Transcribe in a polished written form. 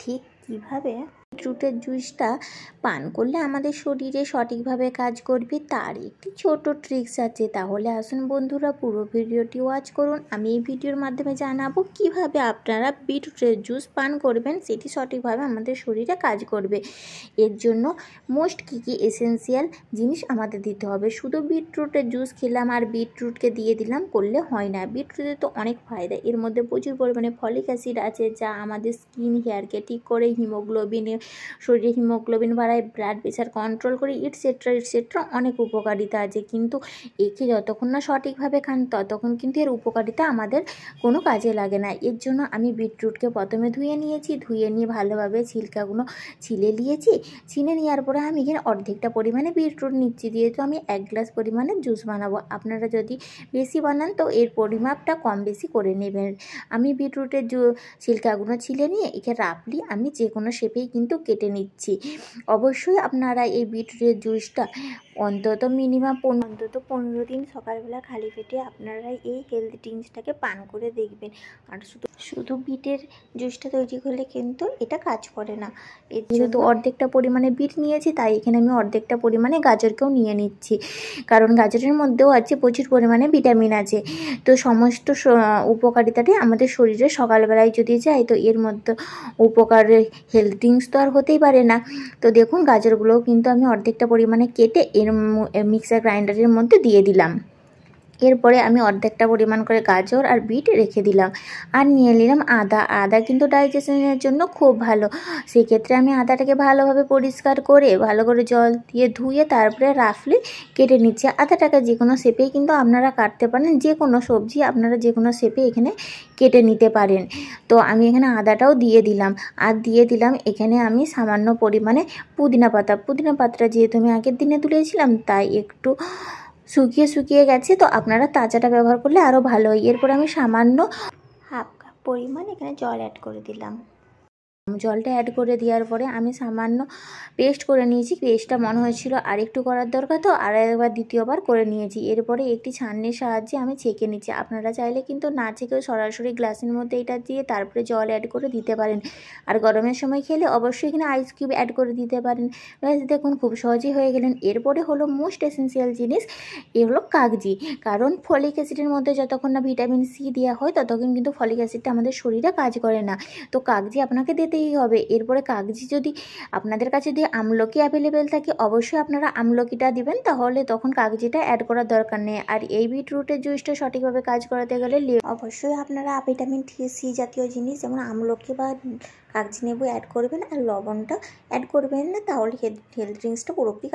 ঠিক কীভাবে বিটরুটের জুসটা পান করলে আমাদের শরীরে সঠিকভাবে কাজ করবে তার একটি ছোট ট্রিক্স আছে। তাহলে আসুন বন্ধুরা, পুরো ভিডিওটি ওয়াচ করুন। আমি এই ভিডিওর মাধ্যমে জানাবো কিভাবে আপনারা বিটরুটের জুস পান করবেন, সেটি সঠিকভাবে আমাদের শরীরে কাজ করবে। এর জন্য মোস্ট কী এসেন্সিয়াল জিনিস আমাদের দিতে হবে। শুধু বিটরুটের জুস খেলাম আর বিটরুটকে দিয়ে দিলাম করলে হয় না। বিটরুটের তো অনেক ফায়দা, এর মধ্যে প্রচুর পরিমাণে ফলিক অ্যাসিড আছে, যা আমাদের স্কিন হেয়ারকে ঠিক করে, শরীরে হিমোগ্লোবিন বাড়ায়, ব্লাড প্রেশার কন্ট্রোল করে, ইটসেট্রা অনেক উপকারিতা আছে। কিন্তু একে যতক্ষণ না সঠিকভাবে খান ততক্ষণ কিন্তু এর উপকারিতা আমাদের কোনো কাজে লাগে না। এর জন্য আমি বিটরুটকে প্রথমে ধুয়ে নিয়েছি, ধুয়ে নিয়ে ভালোভাবে ছিলকাগুলো ছিলে নিয়েছি। ছিলে নেওয়ার পরে আমি এখানে অর্ধেকটা পরিমাণে বিটরুট নিচ্ছি, যেহেতু আমি 1 গ্লাস পরিমাণে জুস বানাবো। আপনারা যদি বেশি বানান তো এর পরিমাপটা কম বেশি করে নেবেন। আমি বিটরুটের ছিলকাগুলো ছিলে নিয়ে একে রাফলি আমি যে কোনো শেপেই কিন্তু কেটে নিচ্ছি। অবশ্যই আপনারা এই বিটরুটের জুসটা অন্তত 15 দিন সকালবেলা খালি পেটে আপনারা এই হেলদি ড্রিঙ্কসটাকে পান করে দেখবেন। আর শুধু বিটের জুসটা তৈরি করলে কিন্তু এটা কাজ করে না। এর যেহেতু অর্ধেকটা পরিমাণে বিট নিয়েছি, তাই এখানে আমি অর্ধেকটা পরিমাণে গাজরকেও নিয়ে নিচ্ছি, কারণ গাজরের মধ্যেও আছে প্রচুর পরিমাণে ভিটামিন আছে। তো সমস্ত উপকারিতাটি আমাদের শরীরে সকালবেলায় যদি যায় তো এর মধ্যে উপকারের হেলথ ড্রিঙ্কস তো আর হতেই পারে না। তো দেখুন, গাজরগুলোও কিন্তু আমি অর্ধেকটা পরিমাণে কেটে এর মিক্সার গ্রাইন্ডারের মধ্যে দিয়ে দিলাম। এরপরে আমি অর্ধেকটা পরিমাণ করে গাজর আর বিট রেখে দিলাম। আর নিয়ে নিলাম আদা কিন্তু ডাইজেশনের জন্য খুব ভালো। সেক্ষেত্রে আমি আদাটাকে ভালোভাবে পরিষ্কার করে ভালো করে জল দিয়ে ধুয়ে তারপরে রাফলি কেটে নিচ্ছি। আদাটাকে যে কোনো শেপেই কিন্তু আপনারা কাটতে পারেন, যে কোনো সবজি আপনারা যে কোনো শেপে এখানে কেটে নিতে পারেন। তো আমি এখানে আদাটাও দিয়ে দিলাম, আর দিয়ে দিলাম এখানে আমি সামান্য পরিমাণে পুদিনা পাতাটা যেহেতু আমি আগের দিনে তুলেছিলাম, তাই একটু শুকিয়ে গেছে। তো আপনারা তাজাটা ব্যবহার করলে আরও ভালো হয়। এরপর আমি সামান্য হাফ কাপ পরিমাণ এখানে জল অ্যাড করে দিলাম। জলটা অ্যাড করে দেওয়ার পরে আমি সামান্য পেস্ট করে নিয়েছি। পেস্টটা মনে হয়েছিল আর একটু করার দরকার, তো আর একবার দ্বিতীয়বার করে নিয়েছি। এরপরে একটি ছাঁকনির সাহায্যে আমি ছেঁকে নিচ্ছি। আপনারা চাইলে কিন্তু না ছেঁকেও সরাসরি গ্লাসের মধ্যে এটা দিয়ে তারপরে জল অ্যাড করে দিতে পারেন। আর গরমের সময় খেলে অবশ্যই এখানে আইস কিউব অ্যাড করে দিতে পারেন। দেখুন, খুব সহজেই হয়ে গেলেন। এরপরে হলো মোস্ট এসেন্সিয়াল জিনিস, এ হলো কাগজি। কারণ ফলিক অ্যাসিডের মধ্যে যতক্ষণ না ভিটামিন সি দেওয়া হয় ততক্ষণ কিন্তু ফলিক অ্যাসিডটা আমাদের শরীরে কাজ করে না। তো কাগজি আপনাকে দিতেই হবে। এরপরে কাগজি যদি আপনাদের কাছে যদি আমলকি অ্যাভেলেবেল থাকে, অবশ্যই আপনারা আমলকিটা দিবেন, তাহলে তখন কাগজিটা অ্যাড করার দরকার নেই। আর এই বিটরুটের জুসটা সঠিকভাবে কাজ করাতে গেলে অবশ্যই আপনারা ভিটামিন সি জাতীয় জিনিস যেমন আমলকি বা কাগজি লেবু অ্যাড করবেন, আর লবণটা অ্যাড করবেন না, তাহলে হেলথ ড্রিঙ্কসটা পুরোপুরি